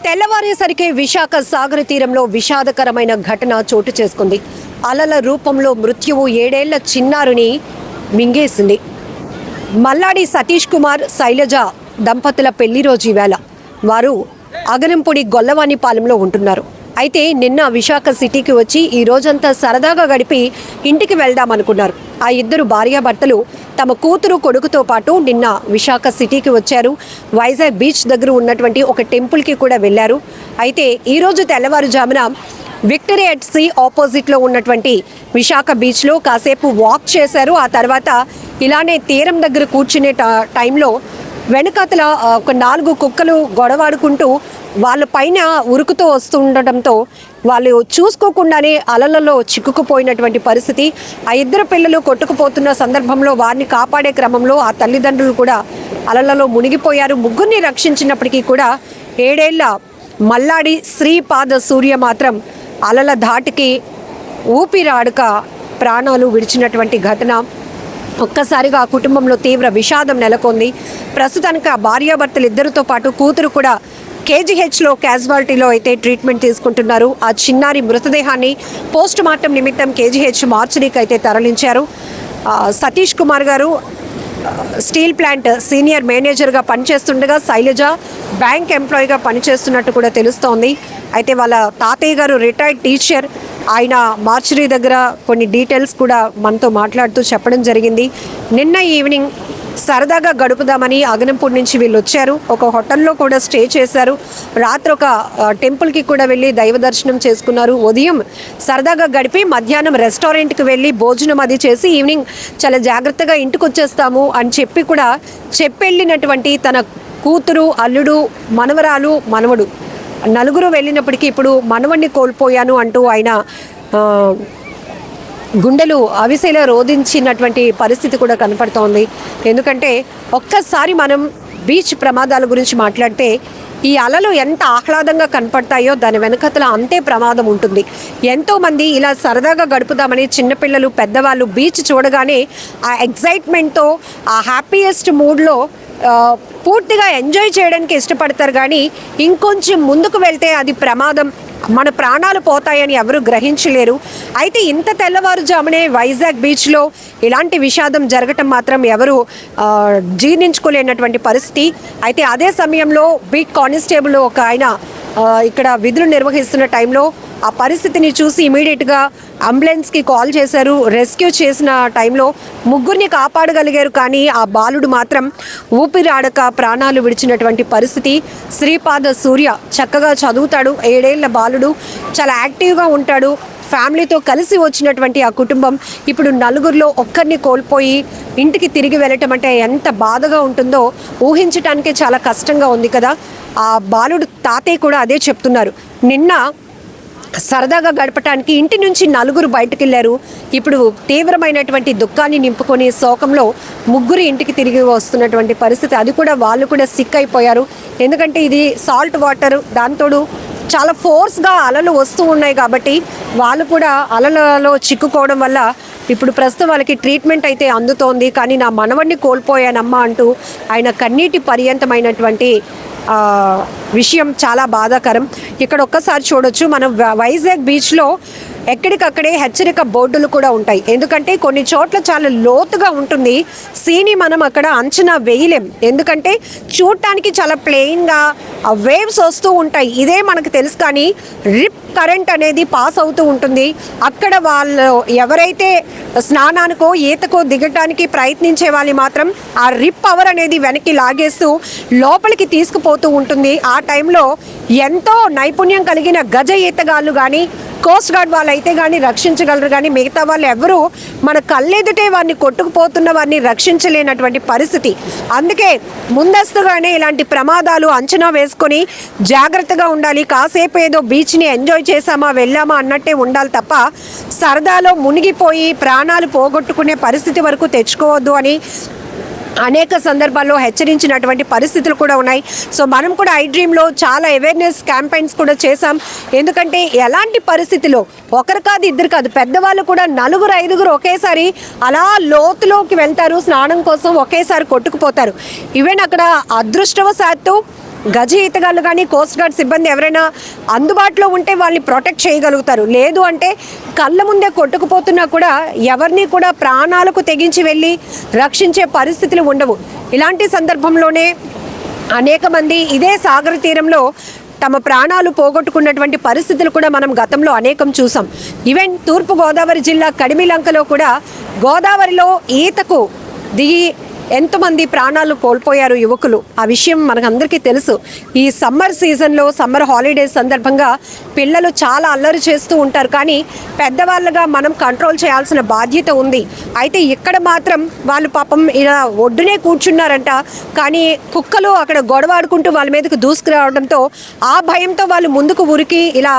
తెల్లవారేసరికి విశాఖ సాగర తీరంలో విషాదకరమైన ఘటన చోటు చేసుకుంది. అలల రూపంలో మృత్యువు 7 ఏళ్ల చిన్నారుని మింగేసింది. మల్లాడి సతీష్ కుమార్, శైలజ దంపతుల పెళ్లి రోజు ఈవేళ. వారు అగనంపొడి గొల్లవానిపాలెంలో ఉంటున్నారు. అయితే నిన్న విశాఖ సిటీకి వచ్చి ఈ రోజంతా సరదాగా గడిపి ఇంటికి వెళ్దామనుకున్నారు. ఆ ఇద్దరు భార్యాభర్తలు తమ కూతురు కొడుకుతో పాటు నిన్న విశాఖ సిటీకి వచ్చారు. వైజాగ్ బీచ్ దగ్గర ఉన్నటువంటి ఒక టెంపుల్కి కూడా వెళ్ళారు. అయితే ఈరోజు తెల్లవారుజామున విక్టరీ ఎట్ సీ ఆపోజిట్లో ఉన్నటువంటి విశాఖ బీచ్లో కాసేపు వాక్ చేశారు. ఆ తర్వాత ఇలానే తీరం దగ్గర కూర్చునే టైంలో వెనకాతల ఒక 4 కుక్కలు గొడవాడుకుంటూ వాళ్ళ పైన ఉరుకుతూ వస్తూ ఉండటంతో వాళ్ళు చూసుకోకుండానే అలలలో చిక్కుకుపోయినటువంటి పరిస్థితి. ఆ ఇద్దరు పిల్లలు కొట్టుకుపోతున్న సందర్భంలో వారిని కాపాడే క్రమంలో ఆ తల్లిదండ్రులు కూడా అలలలో మునిగిపోయారు. ముగ్గురిని రక్షించినప్పటికీ కూడా 7 ఏళ్ల మల్లాడి శ్రీపాద సూర్య మాత్రం అలల ధాటికి ఊపిరాడక ప్రాణాలు విడిచినటువంటి ఘటన. ఒక్కసారిగా ఆ కుటుంబంలో తీవ్ర విషాదం నెలకొంది. ప్రస్తుతానికి ఆ భార్యాభర్తలు ఇద్దరితో పాటు కూతురు కూడా కేజీహెచ్లో క్యాజువాలిటీలో అయితే ట్రీట్మెంట్ తీసుకుంటున్నారు. ఆ చిన్నారి మృతదేహాన్ని పోస్ట్ మార్టం నిమిత్తం కేజీహెచ్ మార్చురీకి అయితే తరలించారు. సతీష్ కుమార్ గారు స్టీల్ ప్లాంట్ సీనియర్ మేనేజర్గా పనిచేస్తుండగా శైలజ బ్యాంక్ ఎంప్లాయీగా పనిచేస్తున్నట్టు కూడా తెలుస్తోంది. అయితే వాళ్ళ తాతయ్య గారు రిటైర్డ్ టీచర్. ఆయన మార్చురీ దగ్గర కొన్ని డీటెయిల్స్ కూడా మనతో మాట్లాడుతూ చెప్పడం జరిగింది. నిన్న ఈవినింగ్ సరదాగా గడుపుదామని అగనంపూడి నుంచి వీళ్ళు వచ్చారు. ఒక హోటల్లో కూడా స్టే చేశారు. రాత్రి ఒక టెంపుల్కి కూడా వెళ్ళి దైవ దర్శనం చేసుకున్నారు. ఉదయం సరదాగా గడిపి మధ్యాహ్నం రెస్టారెంట్కి వెళ్ళి భోజనం అది చేసి ఈవినింగ్ చాలా జాగ్రత్తగా ఇంటికి వచ్చేస్తాము అని చెప్పి కూడా చెప్పెళ్ళినటువంటి తన కూతురు, అల్లుడు, మనవరాలు, మనవడు నలుగురు వెళ్ళినప్పటికీ ఇప్పుడు మనవడిని కోల్పోయాను అంటూ ఆయన గుండెలు అవిసేలా రోధించినటువంటి పరిస్థితి కూడా కనపడుతోంది. ఎందుకంటే ఒక్కసారి మనం బీచ్ ప్రమాదాల గురించి మాట్లాడితే ఈ అలలు ఎంత ఆహ్లాదంగా కనపడతాయో దాని వెనకతల అంతే ప్రమాదం ఉంటుంది. ఎంతోమంది ఇలా సరదాగా గడుపుదామని చిన్నపిల్లలు, పెద్దవాళ్ళు బీచ్ చూడగానే ఆ ఎగ్జైట్మెంట్తో ఆ హ్యాపీయెస్ట్ మూడ్లో పూర్తిగా ఎంజాయ్ చేయడానికి ఇష్టపడతారు. కానీ ఇంకొంచెం ముందుకు వెళ్తే అది ప్రమాదం, మన ప్రాణాలు పోతాయని ఎవరు గ్రహించలేరు. అయితే ఇంత తెల్లవారుజామునే వైజాగ్ బీచ్లో ఇలాంటి విషాదం జరగటం మాత్రం ఎవరు జీర్ణించుకోలేనటువంటి పరిస్థితి. అయితే అదే సమయంలో బీట్ కానిస్టేబుల్ ఒక ఆయన ఇక్కడ విధులు నిర్వహిస్తున్న టైంలో ఆ పరిస్థితిని చూసి ఇమీడియట్గా అంబులెన్స్కి కాల్ చేశారు. రెస్క్యూ చేసిన టైంలో ముగ్గురిని కాపాడగలిగారు. కానీ ఆ బాలుడు మాత్రం ఊపిరాడక ప్రాణాలు విడిచినటువంటి పరిస్థితి. శ్రీపాద సూర్య చక్కగా చదువుతాడు. 7 ఏళ్ల బాలుడు, చాలా యాక్టివ్గా ఉంటాడు. ఫ్యామిలీతో కలిసి వచ్చినటువంటి ఆ కుటుంబం ఇప్పుడు నలుగురిలో ఒక్కరిని కోల్పోయి ఇంటికి తిరిగి వెళ్ళటం అంటే ఎంత బాధగా ఉంటుందో ఊహించటానికే చాలా కష్టంగా ఉంది కదా. ఆ బాలుడు తాతయ్య కూడా అదే చెప్తున్నారు. నిన్న సరదాగా గడపటానికి ఇంటి నుంచి నలుగురు బయటకు వెళ్ళారు. ఇప్పుడు తీవ్రమైనటువంటి దుఃఖాన్ని నింపుకొని శోకంలో ముగ్గురు ఇంటికి తిరిగి వస్తున్నటువంటి పరిస్థితి. అది కూడా వాళ్ళు కూడా సిక్ అయిపోయారు. ఎందుకంటే ఇది సాల్ట్ వాటర్, దాంతోడు చాలా ఫోర్స్గా అలలు వస్తూ ఉన్నాయి కాబట్టి వాళ్ళు కూడా అలలలో చిక్కుకోవడం వల్ల ఇప్పుడు ప్రస్తుతం వాళ్ళకి ట్రీట్మెంట్ అయితే అందుతోంది. కానీ నా మనవడిని కోల్పోయానమ్మా అంటూ ఆయన కన్నీటి పర్యంతమైనటువంటి విషయం చాలా బాధాకరం. ఇక్కడ ఒక్కసారి చూడొచ్చు మనం వైజాగ్ బీచ్లో ఎక్కడికక్కడే హెచ్చరిక బోర్డులు కూడా ఉంటాయి. ఎందుకంటే కొన్ని చోట్ల చాలా లోతుగా ఉంటుంది. సీని మనం అక్కడ అంచనా వేయలేం. ఎందుకంటే చూడటానికి చాలా ప్లెయిన్గా వేవ్స్ వస్తూ ఉంటాయి, ఇదే మనకు తెలుసు. కానీ రిప్ కరెంట్ అనేది పాస్ అవుతూ ఉంటుంది. అక్కడ వాళ్ళు ఎవరైతే స్నానానికో ఈతకో దిగటానికి ప్రయత్నించే వాళ్ళు మాత్రం ఆ రిప్ పవర్ అనేది వెనక్కి లాగేస్తూ లోపలికి తీసుకుపోతూ ఉంటుంది. ఆ టైంలో ఎంతో నైపుణ్యం కలిగిన గజ ఈతగాళ్ళు కానీ కోస్ట్ గార్డ్ వాళ్ళు అయితే కానీ రక్షించగలరు. కానీ మిగతా వాళ్ళు ఎవరు మన కళ్ళెదుటే వారిని కొట్టుకుపోతున్న వారిని రక్షించలేనటువంటి పరిస్థితి. అందుకే ముందస్తుగానే ఇలాంటి ప్రమాదాలు అంచనా వేసుకొని జాగ్రత్తగా ఉండాలి. కాసేపు ఏదో బీచ్ని ఎంజాయ్ చేసామా వెళ్ళామా అన్నట్టే ఉండాలి తప్ప సరదాలో మునిగిపోయి ప్రాణాలు పోగొట్టుకునే పరిస్థితి వరకు తెచ్చుకోవద్దు అని అనేక సందర్భాల్లో హెచ్చరించినటువంటి పరిస్థితులు కూడా ఉన్నాయి. సో మనం కూడా ఐ డ్రీమ్లో చాలా అవేర్నెస్ క్యాంపెయిన్స్ కూడా చేశాం. ఎందుకంటే ఎలాంటి పరిస్థితిలో ఒకరు కాదు, ఇద్దరు కాదు, పెద్దవాళ్ళు కూడా 4-5 ఒకేసారి అలా లోతులోకి వెళ్తారు స్నానం కోసం, ఒకేసారి కొట్టుకుపోతారు. ఈవెన్ అక్కడ అదృష్టవశాత్తు గజ ఈతగాళ్ళు కానీ కోస్ట్ గార్డ్ సిబ్బంది ఎవరైనా అందుబాటులో ఉంటే వాళ్ళని ప్రొటెక్ట్ చేయగలుగుతారు. లేదు అంటే కళ్ళ ముందే కొట్టుకుపోతున్నా కూడా ఎవరిని కూడా ప్రాణాలకు తెగించి వెళ్ళి రక్షించే పరిస్థితులు ఉండవు. ఇలాంటి సందర్భంలోనే అనేక మంది ఇదే సాగర తీరంలో తమ ప్రాణాలు పోగొట్టుకున్నటువంటి పరిస్థితులు కూడా మనం గతంలో అనేకం చూసాం. ఈవెన్ తూర్పుగోదావరి జిల్లా కడిమిలంకలో కూడా గోదావరిలో ఈతకు దిగి ఎంతమంది ప్రాణాలు కోల్పోయారు యువకులు. ఆ విషయం మనకందరికీ తెలుసు. ఈ సమ్మర్ సీజన్లో సమ్మర్ హాలిడేస్ సందర్భంగా పిల్లలు చాలా అల్లరి చేస్తూ ఉంటారు, కానీ పెద్దవాళ్ళుగా మనం కంట్రోల్ చేయాల్సిన బాధ్యత ఉంది. అయితే ఇక్కడ మాత్రం వాళ్ళు పాపం ఇలా ఒడ్డునే కూర్చున్నారంట, కానీ కుక్కలు అక్కడ గొడవాడుకుంటూ వాళ్ళ మీదకు దూసుకురావడంతో ఆ భయంతో వాళ్ళు ముందుకు ఉరికి ఇలా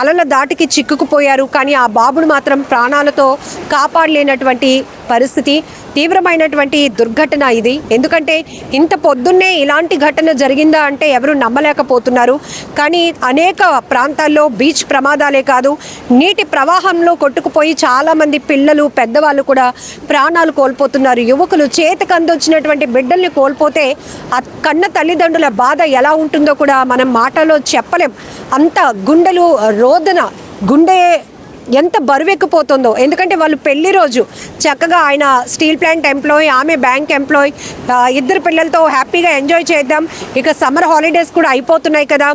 అలల దాటికి చిక్కుకుపోయారు. కానీ ఆ బాబును మాత్రం ప్రాణాలతో కాపాడలేనటువంటి పరిస్థితి. తీవ్రమైనటువంటి దుర్ఘటన ఇది. ఎందుకంటే ఇంత పొద్దున్నే ఇలాంటి ఘటన జరిగిందా అంటే ఎవరు నమ్మలేకపోతున్నారు. కానీ అనేక ప్రాంతాల్లో బీచ్ ప్రమాదాలే కాదు, నీటి ప్రవాహంలో కొట్టుకుపోయి చాలామంది పిల్లలు పెద్దవాళ్ళు కూడా ప్రాణాలు కోల్పోతున్నారు. యువకులు చేతికి అందొచ్చినటువంటి బిడ్డల్ని కోల్పోతే ఆ కన్న తల్లిదండ్రుల బాధ ఎలా ఉంటుందో కూడా మనం మాటలో చెప్పలేం. అంత గుండెలు రోదన, గుండె ఎంత బరువెక్కిపోతుందో. ఎందుకంటే వాళ్ళు పెళ్లి రోజు చక్కగా ఆయన స్టీల్ ప్లాంట్ ఎంప్లాయీ, ఆమె బ్యాంక్ ఎంప్లాయీ, ఇద్దరు పిల్లలతో హ్యాపీగా ఎంజాయ్ చేద్దాం, ఇక సమ్మర్ హాలిడేస్ కూడా అయిపోతున్నాయి కదా,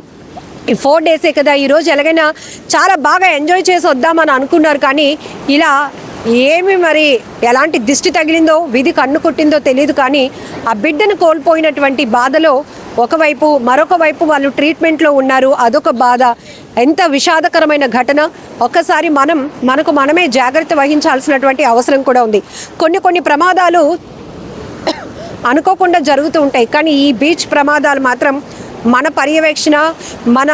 ఈ 4 డేసే కదా, ఈరోజు ఎలాగైనా చాలా బాగా ఎంజాయ్ చేసి వద్దామని అనుకున్నారు. కానీ ఇలా ఏమి మరి ఎలాంటి దిష్టి తగిలిందో, విధి కన్ను కొట్టిందో తెలియదు. కానీ ఆ బిడ్డను కోల్పోయినటువంటి బాధలో ఒకవైపు, మరొక వైపు వాళ్ళు ట్రీట్మెంట్లో ఉన్నారు, అదొక బాధ. ఎంత విషాదకరమైన ఘటన. ఒక్కసారి మనకు మనమే జాగ్రత్త వహించాల్సినటువంటి అవసరం కూడా ఉంది. కొన్ని ప్రమాదాలు అనుకోకుండా జరుగుతూ ఉంటాయి, కానీ ఈ బీచ్ ప్రమాదాలు మాత్రం మన పర్యవేక్షణ, మన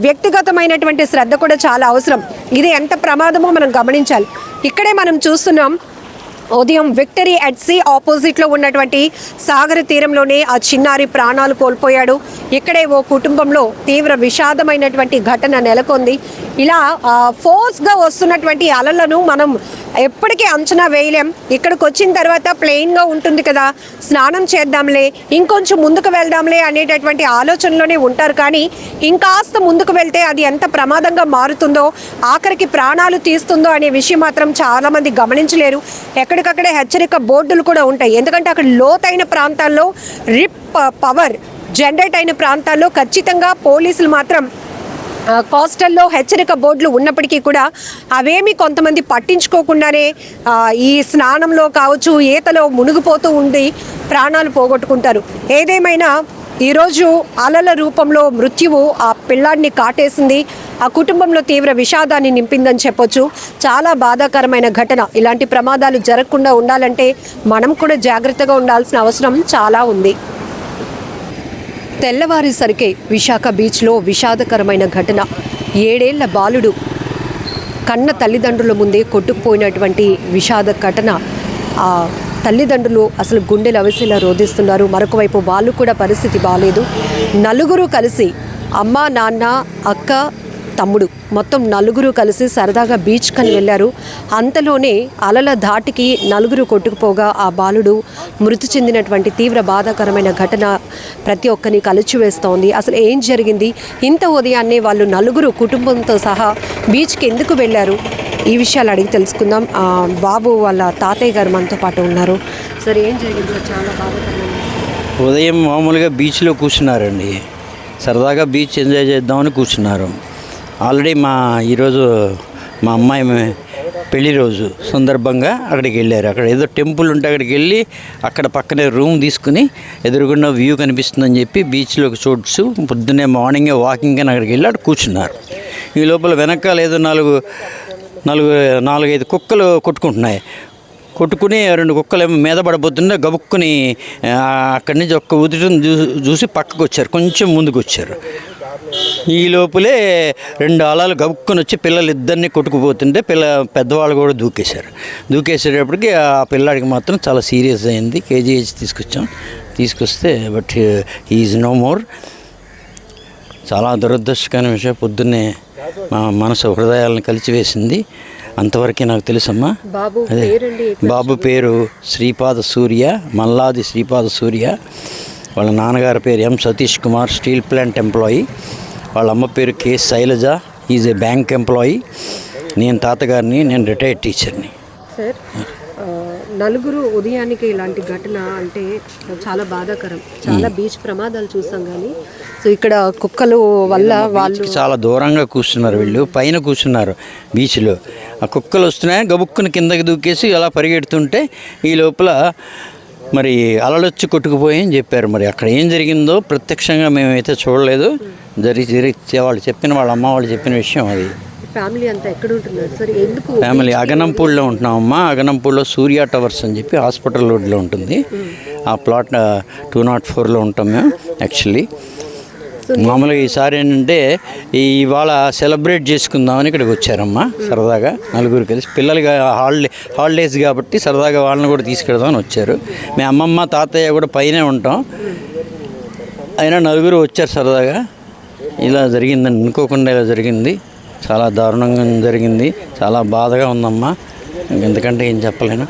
వ్యక్తిగతమైనటువంటి శ్రద్ధ కూడా చాలా అవసరం. ఇది ఎంత ప్రమాదమో మనం గమనించాలి. ఇక్కడే మనం చూస్తున్నాం, ఉదయం విక్టరీ ఎట్ సీ ఆపోజిట్లో ఉన్నటువంటి సాగర తీరంలోనే ఆ చిన్నారి ప్రాణాలు కోల్పోయాడు. ఇక్కడే ఓ కుటుంబంలో తీవ్ర విషాదమైనటువంటి ఘటన నెలకొంది. ఇలా ఫోర్స్గా వస్తున్నటువంటి అలలను మనం ఎప్పటికీ అంచనా వేయలేం. ఇక్కడికి వచ్చిన తర్వాత ప్లెయిన్గా ఉంటుంది కదా, స్నానం చేద్దాంలే, ఇంకొంచెం ముందుకు వెళ్దాంలే అనేటటువంటి ఆలోచనలోనే ఉంటారు. కానీ ఇంకాస్త ముందుకు వెళ్తే అది ఎంత ప్రమాదంగా మారుతుందో, ఆఖరికి ప్రాణాలు తీస్తుందో అనే విషయం మాత్రం చాలామంది గమనించలేరు. ఎక్కడికక్కడే హెచ్చరిక బోర్డులు కూడా ఉంటాయి. ఎందుకంటే అక్కడ లోతైన ప్రాంతాల్లో రిప్ పవర్ జనరేట్ అయిన ప్రాంతాల్లో ఖచ్చితంగా పోలీసులు మాత్రం కోస్టల్లో హెచ్చరిక బోర్డులు ఉన్నప్పటికీ కూడా అవేమి కొంతమంది పట్టించుకోకుండానే ఈ స్నానంలో కావచ్చు, ఈతలో మునిగిపోతూ ఉండి ప్రాణాలు పోగొట్టుకుంటారు. ఏదేమైనా ఈరోజు అలల రూపంలో మృత్యువు ఆ పిల్లాడిని కాటేసింది. ఆ కుటుంబంలో తీవ్ర విషాదాన్ని నింపిందని చెప్పొచ్చు. చాలా బాధాకరమైన ఘటన. ఇలాంటి ప్రమాదాలు జరగకుండా ఉండాలంటే మనం కూడా జాగ్రత్తగా ఉండాల్సిన అవసరం చాలా ఉంది. తెల్లవారేసరికే విశాఖ బీచ్లో విషాదకరమైన ఘటన. 7 ఏళ్ల బాలుడు కన్న తల్లిదండ్రుల ముందే కొట్టుకుపోయినటువంటి విషాద ఘటన. ఆ తల్లిదండ్రులు అసలు గుండెలు అవిసేలా రోధిస్తున్నారు. మరొక వైపు వాళ్ళు కూడా పరిస్థితి బాగాలేదు. నలుగురు కలిసి, అమ్మ, నాన్న, అక్క, తమ్ముడు, మొత్తం నలుగురు కలిసి సరదాగా బీచ్ కని వెళ్ళారు. అంతలోనే అలల ధాటికి నలుగురు కొట్టుకుపోగా ఆ బాలుడు మృతి చెందినటువంటి తీవ్ర బాధాకరమైన ఘటన ప్రతి ఒక్కరిని కలిచివేస్తోంది. అసలు ఏం జరిగింది? ఇంత ఉదయాన్నే వాళ్ళు నలుగురు కుటుంబంతో సహా బీచ్కి ఎందుకు వెళ్ళారు? ఈ విషయాలు అడిగి తెలుసుకుందాం. బాబు వాళ్ళ తాతయ్య గారు మనతో పాటు ఉన్నారు. సరే, ఏం జరిగింది? చాలా బాధాకరమైన. ఉదయం మామూలుగా బీచ్లో కూర్చున్నారండి, సరదాగా బీచ్ ఎంజాయ్ చేద్దామని కూర్చున్నారు. ఆల్రెడీ ఈరోజు మా అమ్మాయి పెళ్లి రోజు సందర్భంగా అక్కడికి వెళ్ళారు. అక్కడ ఏదో టెంపుల్ ఉంటే అక్కడికి వెళ్ళి అక్కడ పక్కనే రూమ్ తీసుకుని ఎదురుగుండా వ్యూ కనిపిస్తుందని చెప్పి బీచ్లోకి చూడ్సు పొద్దున్నే మార్నింగే వాకింగ్ అని అక్కడికి వెళ్ళి అక్కడ కూర్చున్నారు. ఈ లోపల వెనకాల ఏదో 4-5 కుక్కలు కొట్టుకుంటున్నాయి. కొట్టుకుని 2 కుక్కలు ఏమో మీద పడబోతుంటే గబుక్కుని అక్కడి నుంచి ఒక్క ఉదుటం చూసి పక్కకు వచ్చారు, కొంచెం ముందుకు వచ్చారు. ఈ లోపలే 2 అలలు గబుక్కుని వచ్చి పిల్లలు ఇద్దరిని కొట్టుకుపోతుంటే పెద్దవాళ్ళు కూడా దూకేసేటప్పటికి ఆ పిల్లాడికి మాత్రం చాలా సీరియస్ అయింది. కేజీహెచ్ తీసుకొస్తే బట్ ఈజ్ నో మోర్. చాలా దురదృష్టకరమైన విషయం. పొద్దున్నే మా మనసు హృదయాలను కలిచివేసింది. అంతవరకే నాకు తెలుసమ్మా. బాబు పేరు శ్రీపాద సూర్య, మల్లాది శ్రీపాద సూర్య. వాళ్ళ నాన్నగారి పేరు M Satish Kumar, steel plant employee. వాళ్ళ అమ్మ పేరు K Shailaja, is a bank employee. నేను తాతగారిని, నేను రిటైర్డ్ టీచర్ని. సార్, నలుగురు ఉదయానికి ఇలాంటి ఘటన అంటే చాలా బాధాకరం. చాలా బీచ్ ప్రమాదాలు చూసాం, కానీ సో ఇక్కడ కుక్కలు వల్ల వాళ్ళు చాలా దూరంగా కూర్చున్నారు, వీళ్ళు పైన కూర్చున్నారు బీచ్లో. ఆ కుక్కలు వస్తున్నాయి, గబుక్కుని కిందకి దూకేసి అలా పరిగెడుతుంటే ఈ లోపల మరి అలలొచ్చి కొట్టుకుపోయి చెప్పారు. మరి అక్కడ ఏం జరిగిందో ప్రత్యక్షంగా మేమైతే చూడలేదు. వాళ్ళు చెప్పిన, వాళ్ళ అమ్మ వాళ్ళు చెప్పిన విషయం అది. ఫ్యామిలీ అంతా ఎక్కడ ఉంటున్నారు సార్? ఎందుకు ఫ్యామిలీ అగనంపూడిలో ఉంటున్నామమ్మా. అగనంపూడిలో సూర్య టవర్స్ అని చెప్పి హాస్పిటల్ రోడ్లో ఉంటుంది. ఆ ప్లాట్ 204లో ఉంటాం మేము యాక్చువల్లీ. మామూలుగా ఈసారి ఏంటంటే ఇవాళ సెలబ్రేట్ చేసుకుందామని ఇక్కడికి వచ్చారమ్మా సరదాగా నలుగురు కలిసి. పిల్లలుగా హాలిడేస్ కాబట్టి సరదాగా వాళ్ళని కూడా తీసుకెళ్దామని వచ్చారు. మీ అమ్మమ్మ తాతయ్య కూడా పైనే ఉంటాం, అయినా నలుగురు వచ్చారు సరదాగా. ఇలా జరిగిందని అనుకోకుండా ఇలా జరిగింది. చాలా దారుణంగా జరిగింది, చాలా బాధగా ఉందమ్మా. ఎందుకంటే ఏం చెప్పలేను.